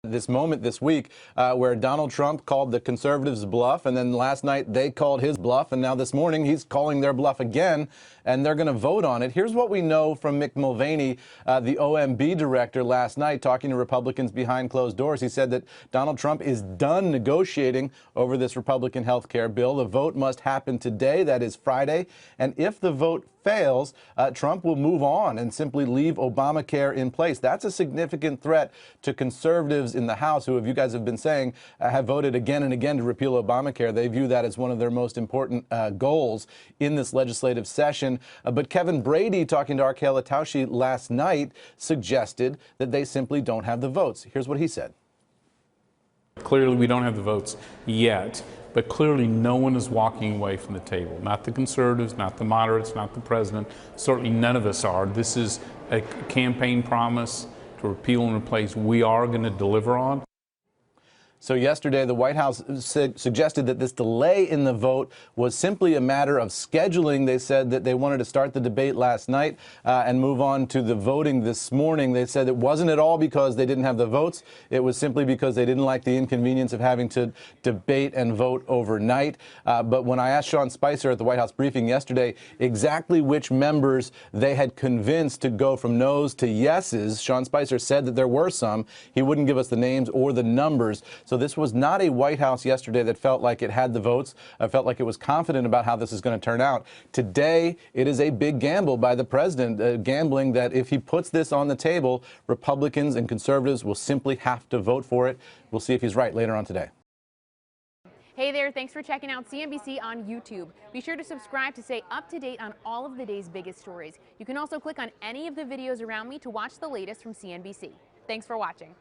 This moment this week where Donald Trump called the conservatives bluff, and then last night they called his bluff, and now this morning he's calling their bluff again, and they're going to vote on it. Here's what we know from Mick Mulvaney, the OMB director, last night talking to Republicans behind closed doors. He said that Donald Trump is done negotiating over this Republican health care bill. The vote must happen today, that is Friday, and if the vote fails, Trump will move on and simply leave Obamacare in place. That's a significant threat to conservatives in the House, who, you guys have been saying, have voted again and again to repeal Obamacare. They view that as one of their most important goals in this legislative session. But Kevin Brady, talking to Arkela Taushi last night, suggested that they simply don't have the votes. Here's what he said. Clearly, we don't have the votes yet, but clearly no one is walking away from the table. Not the conservatives, not the moderates, not the president. Certainly none of us are. This is a campaign promise to repeal and replace we are going to deliver on. So yesterday, the White House suggested that this delay in the vote was simply a matter of scheduling. They said that they wanted to start the debate last night and move on to the voting this morning. They said it wasn't at all because they didn't have the votes. It was simply because they didn't like the inconvenience of having to debate and vote overnight. But when I asked Sean Spicer at the White House briefing yesterday exactly which members they had convinced to go from no's to yeses, Sean Spicer said that there were some. He wouldn't give us the names or the numbers. So this was not a White House yesterday that felt like it had the votes, felt like it was confident about how this is going to turn out. Today, it is a big gamble by the president, gambling that if he puts this on the table, Republicans and conservatives will simply have to vote for it. We'll see if he's right later on today. Hey there, thanks for checking out CNBC on YouTube. Be sure to subscribe to stay up to date on all of the day's biggest stories. You can also click on any of the videos around me to watch the latest from CNBC. Thanks for watching.